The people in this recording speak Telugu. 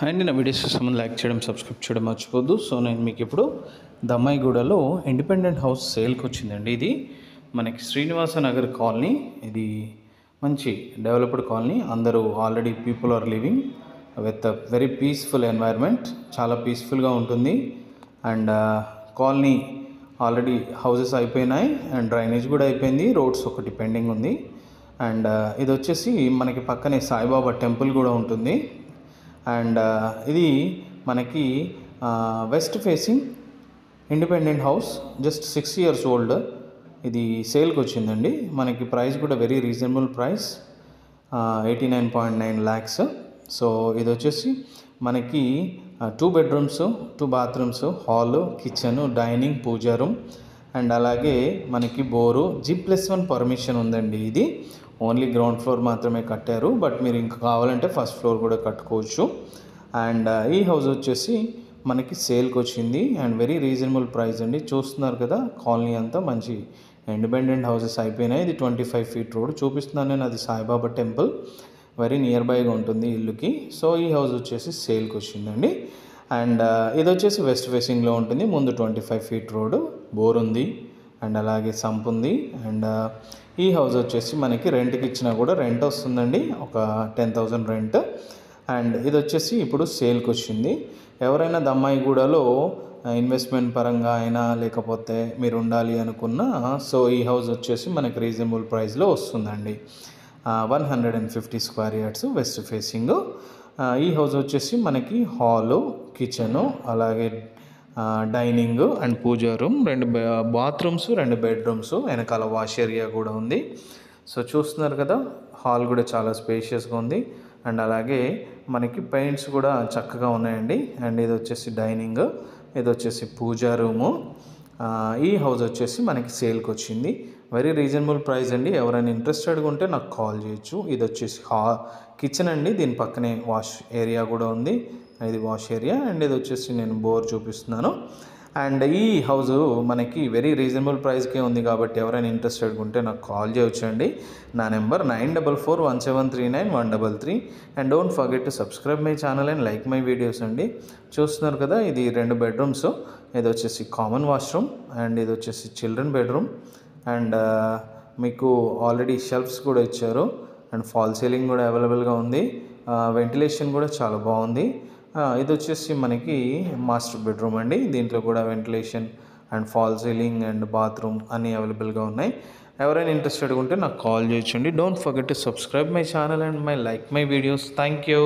అండ్ నా వీడియోస్ సంబంధం లైక్ చేయడం సబ్స్క్రైబ్ చేయడం మర్చిపోద్దు. సో నేను మీకు ఇప్పుడు దమ్మాయిగూడలో ఇండిపెండెంట్ హౌస్ సేల్కి వచ్చిందండి. ఇది మనకి శ్రీనివాస నగర్ కాలనీ. ఇది మంచి డెవలప్డ్ కాలనీ. అందరూ already people are living with very peaceful environment. చాలా పీస్ఫుల్గా ఉంటుంది. అండ్ కాలనీ ఆల్రెడీ హౌసెస్ అయిపోయినాయి అండ్ డ్రైనేజ్ కూడా అయిపోయింది. రోడ్స్ ఒకటి పెండింగ్ ఉంది. అండ్ ఇది వచ్చేసి మనకి పక్కనే సాయిబాబా టెంపుల్ కూడా ఉంటుంది. అండ్ ఇది మనకి west facing independent house, just 6 years old. ఇది సేల్కి వచ్చిందండి. మనకి ప్రైస్ కూడా very reasonable price, 89.9 lakhs. So ఇది వచ్చేసి మనకి 2 bedrooms, 2 bathrooms, hall, kitchen, dining, pooja room and అలాగే మనకి బోరు, G+1 పర్మిషన్ ఉందండి. ఇది ఓన్లీ గ్రౌండ్ ఫ్లోర్ మాత్రమే కట్టారు, బట్ మీరు ఇంకా కావాలంటే ఫస్ట్ ఫ్లోర్ కూడా కట్టుకోవచ్చు. అండ్ ఈ హౌస్ వచ్చేసి మనకి సేల్కి వచ్చింది అండ్ వెరీ రీజనబుల్ ప్రైస్ అండి. చూస్తున్నారు కదా, కాలనీ అంతా మంచి ఇండిపెండెంట్ హౌసెస్ అయిపోయినాయి. ఇది 25 feet రోడ్ చూపిస్తున్నాను నేను. అది సాయిబాబా టెంపుల్ వెరీ నియర్ బైగా ఉంటుంది ఇల్లుకి. సో ఈ హౌస్ వచ్చేసి సేల్కి వచ్చిందండి. అండ్ ఇది వచ్చేసి వెస్ట్ ఫేసింగ్లో ఉంటుంది. ముందు 25 feet రోడ్, బోర్ ఉంది అండ్ అలాగే సంప్ ఉంది. అండ్ ఈ హౌస్ వచ్చేసి మనకి రెంట్కి ఇచ్చినా కూడా రెంట్ వస్తుందండి, ఒక 10,000 రెంట్. అండ్ ఇది వచ్చేసి ఇప్పుడు సేల్కి వచ్చింది. ఎవరైనా దమ్మాయిగూడలో ఇన్వెస్ట్మెంట్ పరంగా అయినా లేకపోతే మీరు ఉండాలి అనుకున్నా, సో ఈ హౌస్ వచ్చేసి మనకి రీజనబుల్ ప్రైస్లో వస్తుందండి. 150 square yards వెస్ట్ ఫేసింగ్. ఈ హౌస్ వచ్చేసి మనకి హాలు, కిచెను, అలాగే dining and pooja room, 2 bathrooms, 2 bedrooms, వెనకాల వాష్ ఏరియా కూడా ఉంది. సో చూస్తున్నారు కదా, హాల్ కూడా చాలా స్పేషియస్గా ఉంది అండ్ అలాగే మనకి పెయింట్స్ కూడా చక్కగా ఉన్నాయండి. అండ్ ఇది వచ్చేసి డైనింగ్, ఇది వచ్చేసి పూజా రూము. ఈ హౌస్ వచ్చేసి మనకి సేల్కి వచ్చింది. వెరీ రీజనబుల్ ప్రైస్ అండి. ఎవరైనా ఇంట్రెస్టెడ్గా ఉంటే నాకు కాల్ చేయొచ్చు. ఇది వచ్చేసి కిచెన్ అండి, దీని పక్కనే వాష్ ఏరియా కూడా ఉంది. ఇది వాష్ ఏరియా అండ్ ఇది వచ్చేసి నేను బోర్ చూపిస్తున్నాను. అండ్ ఈ హౌస్ మనకి వెరీ రీజనబుల్ ప్రైస్కే ఉంది కాబట్టి ఎవరైనా ఇంట్రెస్టెడ్గా ఉంటే నాకు కాల్ చేయొచ్చండి. నా number 9441739133. And don't forget to subscribe my channel and like my videos అండి. చూస్తున్నారు కదా, ఇది 2 bedrooms, ఇది వచ్చేసి కామన్ వాష్రూమ్ అండ్ ఇది వచ్చేసి చిల్డ్రన్ బెడ్రూమ్. అండ్ మీకు ఆల్రెడీ షెల్ఫ్స్ కూడా ఇచ్చారు అండ్ ఫాల్ సీలింగ్ కూడా అవైలబుల్గా ఉంది. వెంటిలేషన్ కూడా చాలా బాగుంది. ఇది వచ్చేసి మనకి మాస్టర్ బెడ్రూమ్ అండి. దీంట్లో కూడా ventilation and fall ceiling and bathroom అన్నీ అవైలబుల్గా ఉన్నాయి. ఎవరైనా ఇంట్రెస్టెడ్గా ఉంటే నాకు కాల్ చేయొచ్చండి. Don't forget to subscribe my channel and like my videos. Thank you.